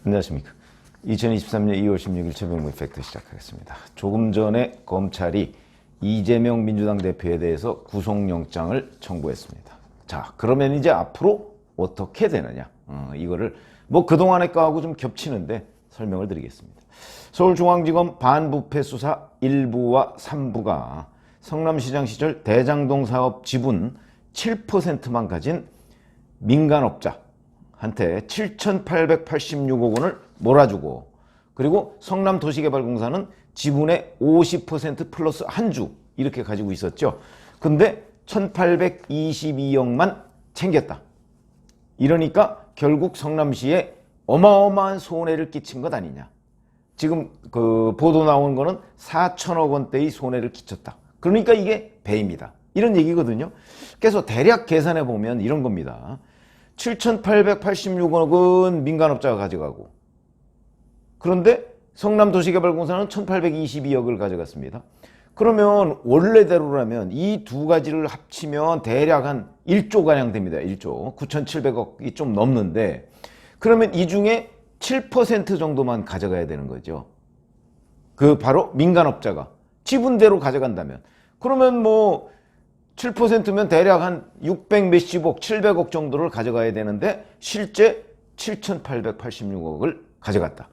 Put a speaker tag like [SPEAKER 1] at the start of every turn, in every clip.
[SPEAKER 1] 안녕하십니까. 2023년 2월 16일 최병무 팩트 시작하겠습니다. 조금 전에 검찰이 이재명 민주당 대표에 대해서 구속영장을 청구했습니다. 자, 그러면 이제 앞으로 어떻게 되느냐? 이거를 뭐 그동안의 거하고 좀 겹치는데 설명을 드리겠습니다. 서울중앙지검 반부패 수사 1부와 3부가 성남시장 시절 대장동 사업 지분 7%만 가진 민간업자한테 7,886억 원을 몰아주고, 그리고 성남도시개발공사는 지분의 50% 플러스 한 주 이렇게 가지고 있었죠. 근데 1,822억만 챙겼다. 이러니까 결국 성남시에 어마어마한 손해를 끼친 것 아니냐. 지금 그 보도 나온 거는 4천억 원대의 손해를 끼쳤다. 그러니까 이게 배임이다, 이런 얘기거든요. 그래서 대략 계산해 보면 이런 겁니다. 7,886억은 민간업자가 가져가고, 그런데 성남도시개발공사는 1,822억을 가져갔습니다. 그러면 원래대로라면 이 두 가지를 합치면 대략 한 1조가량 됩니다. 1조. 9,700억이 좀 넘는데, 그러면 이 중에 7% 정도만 가져가야 되는 거죠. 그 바로 민간업자가 지분대로 가져간다면. 그러면 뭐 7%면 대략 한 600 몇십억, 700억 정도를 가져가야 되는데 실제 7,886억을 가져갔다.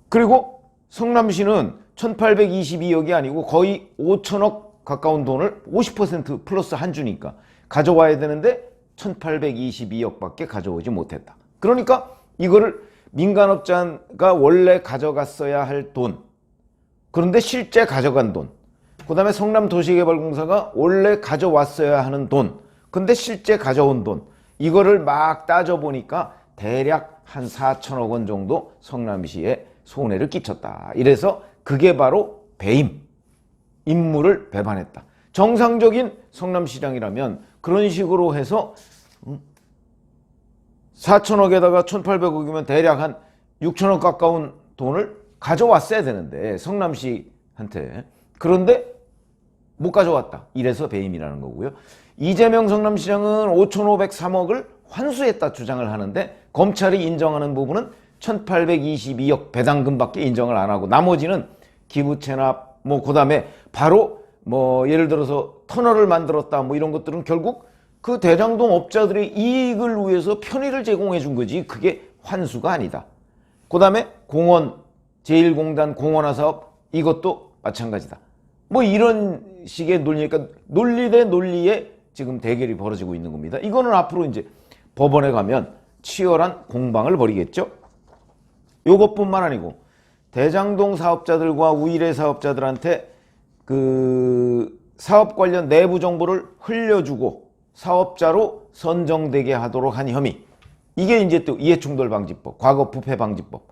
[SPEAKER 1] 그리고 성남시는 1,822억이 아니고 거의 5천억 가까운 돈을 50% 플러스 한 주니까 가져와야 되는데 1,822억밖에 가져오지 못했다. 그러니까 이거를 민간업자가 원래 가져갔어야 할 돈, 그런데 실제 가져간 돈, 그 다음에 성남도시개발공사가 원래 가져왔어야 하는 돈, 근데 실제 가져온 돈, 이거를 막 따져보니까 대략 한 4천억 원 정도 성남시에 손해를 끼쳤다. 이래서 그게 바로 배임, 임무를 배반했다. 정상적인 성남시장이라면 그런 식으로 해서 4천억에다가 1,800억이면 대략 한 6천억 가까운 돈을 가져왔어야 되는데 성남시한테, 그런데 못 가져왔다. 이래서 배임이라는 거고요. 이재명 성남시장은 5,503억을 환수했다 주장을 하는데 검찰이 인정하는 부분은 1,822억 배당금밖에 인정을 안 하고, 나머지는 기부 체납, 뭐 그다음에 바로 뭐 예를 들어서 터널을 만들었다, 뭐 이런 것들은 결국 그 대장동 업자들의 이익을 위해서 편의를 제공해 준 거지, 그게 환수가 아니다. 그다음에 공원, 제1공단 공원화 사업, 이것도 마찬가지다. 뭐 이런 식의 논리니까 논리 대 논리에 지금 대결이 벌어지고 있는 겁니다. 이거는 앞으로 이제 법원에 가면 치열한 공방을 벌이겠죠. 요것뿐만 아니고 대장동 사업자들과 우일의 사업자들한테 그 사업 관련 내부 정보를 흘려주고 사업자로 선정되게 하도록 한 혐의, 이게 이제 또 이해충돌방지법, 과거 부패방지법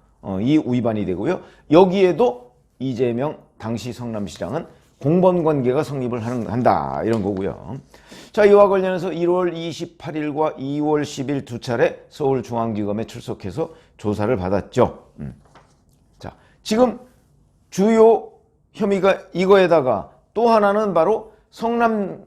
[SPEAKER 1] 이 위반이 되고요. 여기에도 이재명 당시 성남시장은 공범관계가 성립을 한다, 이런 거고요. 자, 이와 관련해서 1월 28일과 2월 10일 두 차례 서울중앙지검에 출석해서 조사를 받았죠. 자, 지금 주요 혐의가 이거에다가 또 하나는 바로 성남지청에서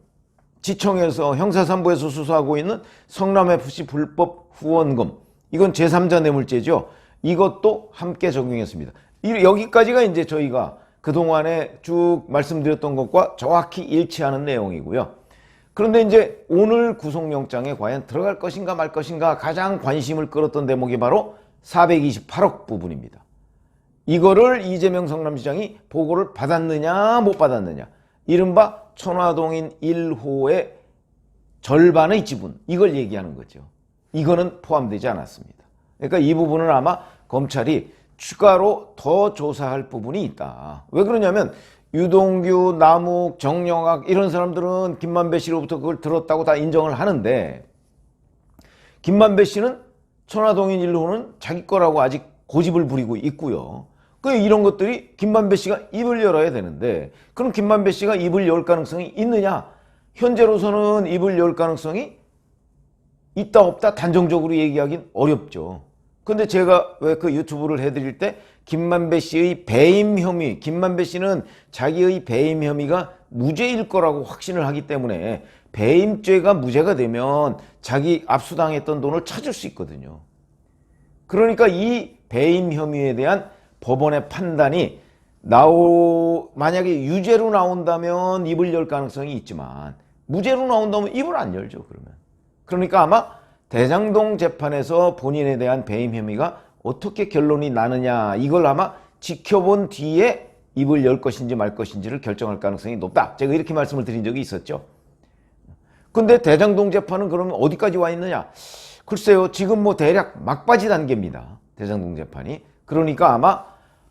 [SPEAKER 1] 형사3부에서 수사하고 있는 성남FC 불법 후원금, 이건 제3자 뇌물죄죠. 이것도 함께 적용했습니다. 여기까지가 이제 저희가 그동안에 쭉 말씀드렸던 것과 정확히 일치하는 내용이고요. 그런데 이제 오늘 구속영장에 과연 들어갈 것인가 말 것인가 가장 관심을 끌었던 대목이 바로 428억 부분입니다. 이거를 이재명 성남시장이 보고를 받았느냐 못 받았느냐, 이른바 천화동인 1호의 절반의 지분, 이걸 얘기하는 거죠. 이거는 포함되지 않았습니다. 그러니까 이 부분은 아마 검찰이 추가로 더 조사할 부분이 있다. 왜 그러냐면 유동규, 남욱, 정영학 이런 사람들은 김만배 씨로부터 그걸 들었다고 다 인정을 하는데, 김만배 씨는 천화동인 1호는 자기 거라고 아직 고집을 부리고 있고요. 그 이런 것들이 김만배 씨가 입을 열어야 되는데, 그럼 김만배 씨가 입을 열 가능성이 있느냐? 현재로서는 입을 열 가능성이 있다 없다 단정적으로 얘기하긴 어렵죠. 근데 제가 왜 그 유튜브를 해드릴 때 김만배 씨의 배임 혐의, 김만배 씨는 자기의 배임 혐의가 무죄일 거라고 확신을 하기 때문에 배임죄가 무죄가 되면 자기 압수당했던 돈을 찾을 수 있거든요. 그러니까 이 배임 혐의에 대한 법원의 판단이 만약에 유죄로 나온다면 입을 열 가능성이 있지만 무죄로 나온다면 입을 안 열죠. 그러니까 아마 대장동 재판에서 본인에 대한 배임 혐의가 어떻게 결론이 나느냐, 이걸 아마 지켜본 뒤에 입을 열 것인지 말 것인지를 결정할 가능성이 높다. 제가 이렇게 말씀을 드린 적이 있었죠. 근데 대장동 재판은 그러면 어디까지 와 있느냐? 글쎄요, 지금 뭐 대략 막바지 단계입니다. 대장동 재판이. 그러니까 아마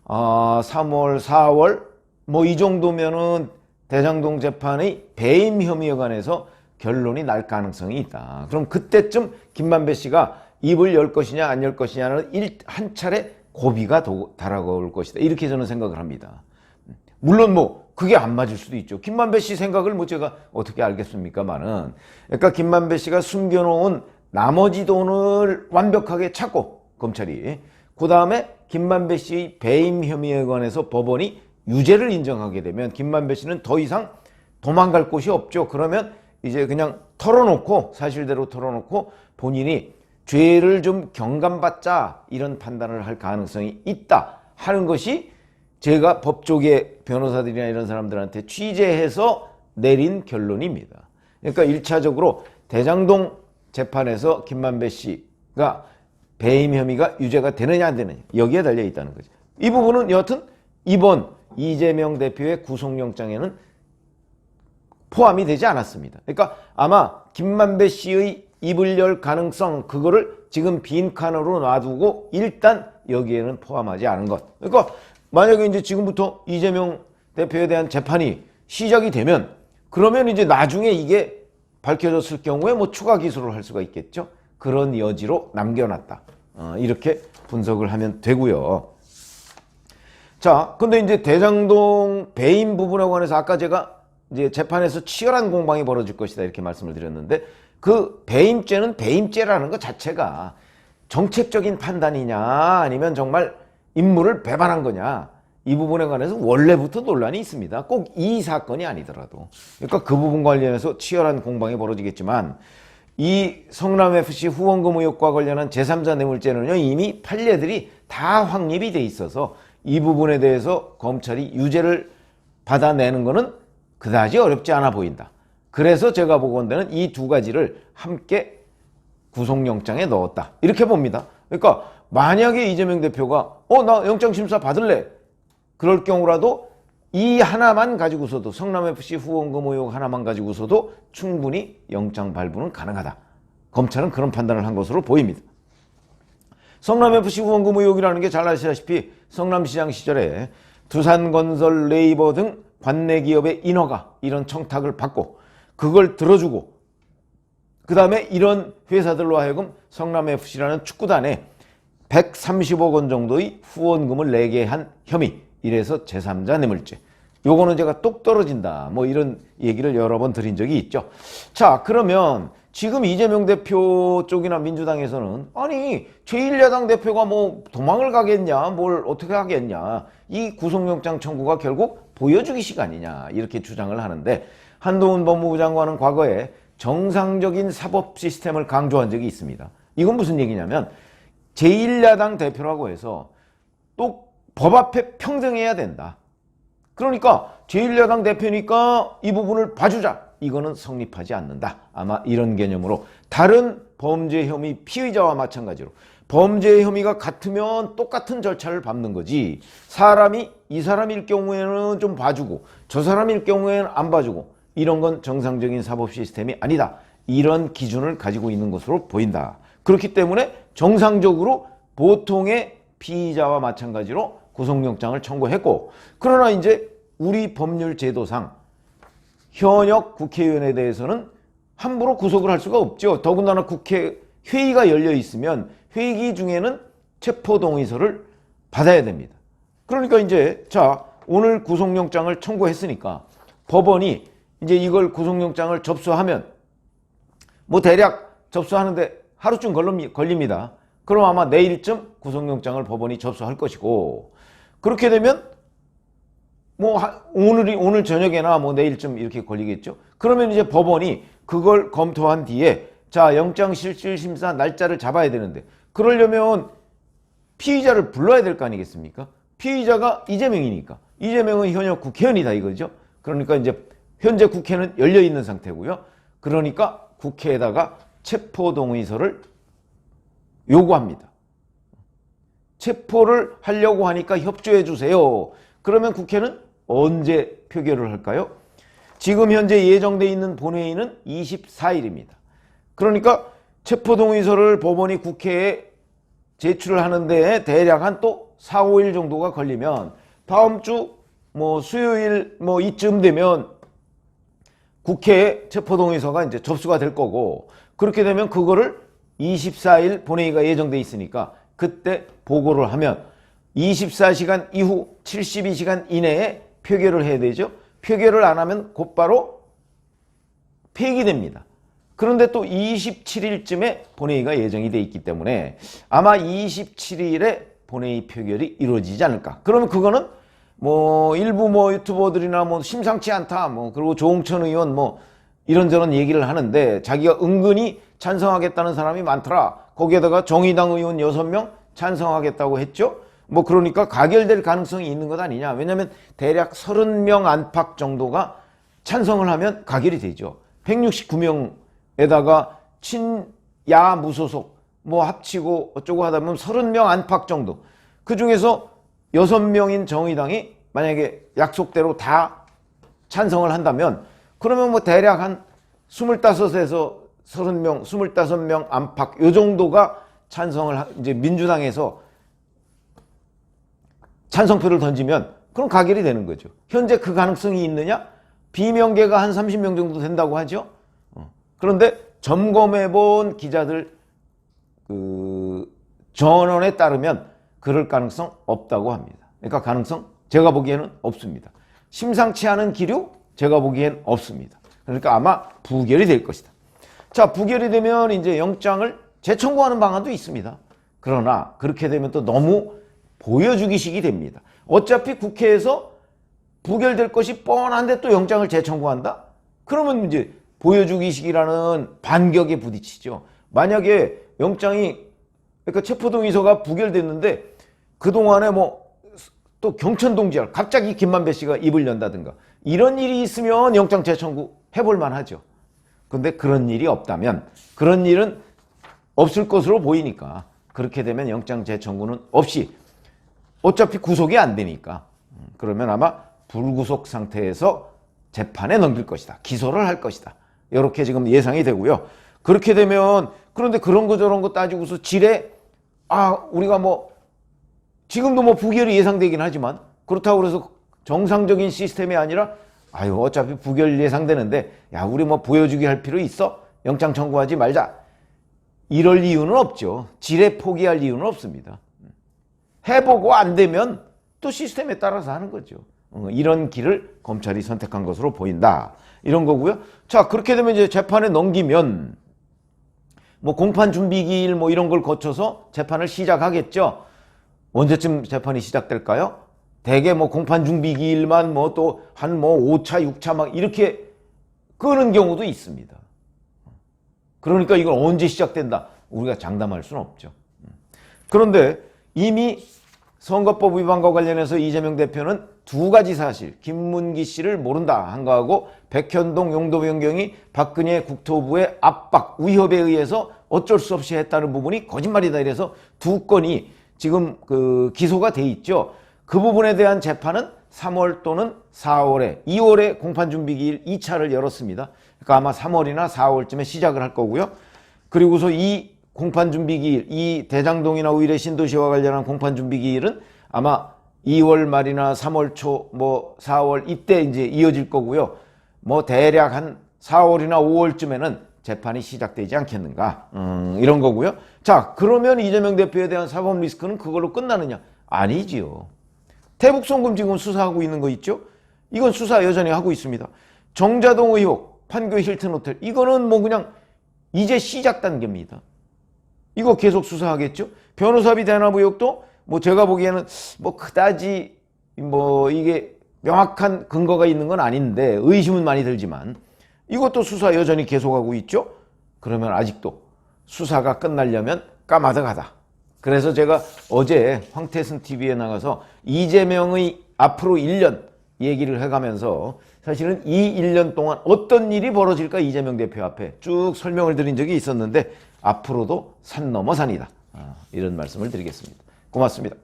[SPEAKER 1] 3월, 4월 뭐 이 정도면은 대장동 재판의 배임 혐의에 관해서 결론이 날 가능성이 있다. 그럼 그때쯤 김만배 씨가 입을 열 것이냐 안 열 것이냐는 한 차례 고비가 달아올 것이다. 이렇게 저는 생각을 합니다. 물론 뭐 그게 안 맞을 수도 있죠. 김만배 씨 생각을 뭐 제가 어떻게 알겠습니까만은, 그러니까 김만배 씨가 숨겨놓은 나머지 돈을 완벽하게 찾고 검찰이, 그 다음에 김만배 씨의 배임 혐의에 관해서 법원이 유죄를 인정하게 되면 김만배 씨는 더 이상 도망갈 곳이 없죠. 그러면 이제 그냥 털어놓고, 사실대로 털어놓고 본인이 죄를 좀 경감받자 이런 판단을 할 가능성이 있다 하는 것이 제가 법조계 변호사들이나 이런 사람들한테 취재해서 내린 결론입니다. 그러니까 1차적으로 대장동 재판에서 김만배 씨가 배임 혐의가 유죄가 되느냐 안 되느냐, 여기에 달려 있다는 거죠. 이 부분은 여하튼 이번 이재명 대표의 구속영장에는 포함이 되지 않았습니다. 그러니까 아마 김만배 씨의 입을 열 가능성, 그거를 지금 빈칸으로 놔두고 일단 여기에는 포함하지 않은 것. 그러니까 만약에 이제 지금부터 이재명 대표에 대한 재판이 시작이 되면, 그러면 이제 나중에 이게 밝혀졌을 경우에 뭐 추가 기소를 할 수가 있겠죠. 그런 여지로 남겨놨다. 이렇게 분석을 하면 되고요. 자, 근데 이제 대장동 배임 부분에 관해서 아까 제가 이제 재판에서 치열한 공방이 벌어질 것이다 이렇게 말씀을 드렸는데, 그 배임죄는 배임죄라는 것 자체가 정책적인 판단이냐 아니면 정말 인물을 배반한 거냐, 이 부분에 관해서 원래부터 논란이 있습니다. 꼭 이 사건이 아니더라도. 그러니까 그 부분 관련해서 치열한 공방이 벌어지겠지만, 이 성남FC 후원금 의혹과 관련한 제3자 뇌물죄는요, 이미 판례들이 다 확립이 돼 있어서 이 부분에 대해서 검찰이 유죄를 받아내는 거는 그다지 어렵지 않아 보인다. 그래서 제가 보건대는 이 두 가지를 함께 구속영장에 넣었다, 이렇게 봅니다. 그러니까 만약에 이재명 대표가 나 영장심사 받을래, 그럴 경우라도 이 하나만 가지고서도, 성남FC 후원금 의혹 하나만 가지고서도 충분히 영장 발부는 가능하다. 검찰은 그런 판단을 한 것으로 보입니다. 성남FC 후원금 의혹이라는 게 잘 아시다시피 성남시장 시절에 두산건설, 네이버 등 관내 기업의 인허가, 이런 청탁을 받고 그걸 들어주고, 그 다음에 이런 회사들로 하여금 성남FC라는 축구단에 130억 원 정도의 후원금을 내게 한 혐의, 이래서 제3자 뇌물죄. 요거는 제가 똑 떨어진다, 뭐 이런 얘기를 여러 번 드린 적이 있죠. 자, 그러면 지금 이재명 대표 쪽이나 민주당에서는 아니 제1야당 대표가 뭐 도망을 가겠냐, 뭘 어떻게 하겠냐, 이 구속영장 청구가 결국 보여주기식 아니냐, 이렇게 주장을 하는데, 한동훈 법무부 장관은 과거에 정상적인 사법 시스템을 강조한 적이 있습니다. 이건 무슨 얘기냐면 제1야당 대표라고 해서 또 법 앞에 평등해야 된다. 그러니까 제1야당 대표니까 이 부분을 봐주자, 이거는 성립하지 않는다. 아마 이런 개념으로 다른 범죄 혐의 피의자와 마찬가지로 범죄 혐의가 같으면 똑같은 절차를 밟는 거지, 사람이 이 사람일 경우에는 좀 봐주고 저 사람일 경우에는 안 봐주고, 이런 건 정상적인 사법 시스템이 아니다. 이런 기준을 가지고 있는 것으로 보인다. 그렇기 때문에 정상적으로 보통의 피의자와 마찬가지로 구속영장을 청구했고, 그러나 이제 우리 법률 제도상 현역 국회의원에 대해서는 함부로 구속을 할 수가 없죠. 더군다나 국회 회의가 열려 있으면 회기 중에는 체포동의서를 받아야 됩니다. 그러니까 이제 자, 오늘 구속영장을 청구했으니까 법원이 이제 이걸 구속영장을 접수하면 뭐 대략 접수하는데 하루쯤 걸립니다. 그럼 아마 내일쯤 구속영장을 법원이 접수할 것이고, 그렇게 되면 뭐 오늘 저녁에나 뭐 내일쯤 이렇게 걸리겠죠. 그러면 이제 법원이 그걸 검토한 뒤에 자, 영장실질심사 날짜를 잡아야 되는데, 그러려면 피의자를 불러야 될 거 아니겠습니까? 피의자가 이재명이니까. 이재명은 현역 국회의원이다 이거죠. 그러니까 이제 현재 국회는 열려 있는 상태고요. 그러니까 국회에다가 체포동의서를 요구합니다. 체포를 하려고 하니까 협조해 주세요. 그러면 국회는 언제 표결을 할까요? 지금 현재 예정돼 있는 본회의는 24일입니다. 그러니까 체포동의서를 법원이 국회에 제출을 하는데 대략 한 또 4, 5일 정도가 걸리면 다음 주 뭐 수요일 뭐 이쯤 되면 국회에 체포동의서가 이제 접수가 될 거고, 그렇게 되면 그거를 24일 본회의가 예정돼 있으니까 그때 보고를 하면 24시간 이후 72시간 이내에 표결을 해야 되죠. 표결을 안 하면 곧바로 폐기됩니다. 그런데 또 27일쯤에 본회의가 예정이 돼 있기 때문에 아마 27일에 본회의 표결이 이루어지지 않을까. 그러면 그거는 뭐 일부 뭐 유튜버들이나 뭐 심상치 않다, 뭐 그리고 조홍천 의원 뭐 이런저런 얘기를 하는데 자기가 은근히 찬성하겠다는 사람이 많더라. 거기에다가 정의당 의원 6명 찬성하겠다고 했죠. 뭐 그러니까 가결될 가능성이 있는 것 아니냐. 왜냐하면 대략 30명 안팎 정도가 찬성을 하면 가결이 되죠. 169명에다가 친야 무소속 뭐 합치고 어쩌고 하다 보면 30명 안팎 정도. 그 중에서 6명인 정의당이 만약에 약속대로 다 찬성을 한다면 그러면 뭐 대략 한 25에서 30명, 25명 안팎 요 정도가 찬성을 이제 민주당에서 찬성표를 던지면 그럼 가결이 되는 거죠. 현재 그 가능성이 있느냐? 비명계가 한 30명 정도 된다고 하죠. 그런데 점검해본 기자들 그 전원에 따르면 그럴 가능성 없다고 합니다. 그러니까 가능성 제가 보기에는 없습니다. 심상치 않은 기류 제가 보기엔 없습니다. 그러니까 아마 부결이 될 것이다. 자, 부결이 되면 이제 영장을 재청구하는 방안도 있습니다. 그러나 그렇게 되면 또 너무 보여주기식이 됩니다. 어차피 국회에서 부결될 것이 뻔한데 또 영장을 재청구한다? 그러면 이제 보여주기식이라는 반격에 부딪히죠. 만약에 영장이 그러니까 체포동의서가 부결됐는데 그동안에 뭐 또 경천동지할 갑자기 김만배 씨가 입을 연다든가 이런 일이 있으면 영장 재청구 해볼 만하죠. 근데 그런 일이 없다면, 그런 일은 없을 것으로 보이니까 그렇게 되면 영장 재청구는 없이 어차피 구속이 안 되니까 그러면 아마 불구속 상태에서 재판에 넘길 것이다. 기소를 할 것이다. 이렇게 지금 예상이 되고요. 그렇게 되면 그런데 그런 거 저런 거 따지고서 지레 우리가 뭐 지금도 뭐 부결이 예상되긴 하지만 그렇다고 그래서 정상적인 시스템이 아니라 어차피 부결 예상되는데 우리 뭐 보여주기 할 필요 있어? 영장 청구하지 말자. 이럴 이유는 없죠. 지레 포기할 이유는 없습니다. 해보고 안 되면 또 시스템에 따라서 하는 거죠. 이런 길을 검찰이 선택한 것으로 보인다. 이런 거고요. 자, 그렇게 되면 이제 재판에 넘기면 뭐 공판 준비기일 뭐 이런 걸 거쳐서 재판을 시작하겠죠. 언제쯤 재판이 시작될까요? 대개 뭐 공판 준비기일만 뭐 또 한 뭐 5차, 6차 막 이렇게 끄는 경우도 있습니다. 그러니까 이걸 언제 시작된다? 우리가 장담할 수는 없죠. 그런데 이미 선거법 위반과 관련해서 이재명 대표는 두 가지 사실, 김문기 씨를 모른다 한 거하고 백현동 용도 변경이 박근혜 국토부의 압박, 위협에 의해서 어쩔 수 없이 했다는 부분이 거짓말이다 이래서 두 건이 지금 그 기소가 돼 있죠. 그 부분에 대한 재판은 3월 또는 4월에, 2월에 공판준비기일 2차를 열었습니다. 그러니까 아마 3월이나 4월쯤에 시작을 할 거고요. 그리고서 이 공판준비기일, 이 대장동이나 의뢰 신도시와 관련한 공판준비기일은 아마 2월 말이나 3월 초, 뭐 4월 이때 이제 이어질 거고요. 뭐 대략 한 4월이나 5월쯤에는 재판이 시작되지 않겠는가, 이런 거고요. 자, 그러면 이재명 대표에 대한 사법 리스크는 그걸로 끝나느냐? 아니지요. 대북송금 지금 수사하고 있는 거 있죠? 이건 수사 여전히 하고 있습니다. 정자동 의혹, 판교 힐튼 호텔, 이거는 뭐 그냥 이제 시작 단계입니다. 이거 계속 수사하겠죠? 변호사비 대납 의혹도 뭐 제가 보기에는 뭐 그다지 뭐 이게 명확한 근거가 있는 건 아닌데 의심은 많이 들지만 이것도 수사 여전히 계속하고 있죠? 그러면 아직도 수사가 끝나려면 까마득하다. 그래서 제가 어제 황태순 TV에 나가서 이재명의 앞으로 1년 얘기를 해가면서 사실은 이 1년 동안 어떤 일이 벌어질까 이재명 대표 앞에 쭉 설명을 드린 적이 있었는데 앞으로도 산 넘어 산이다. 이런 말씀을 드리겠습니다. 고맙습니다.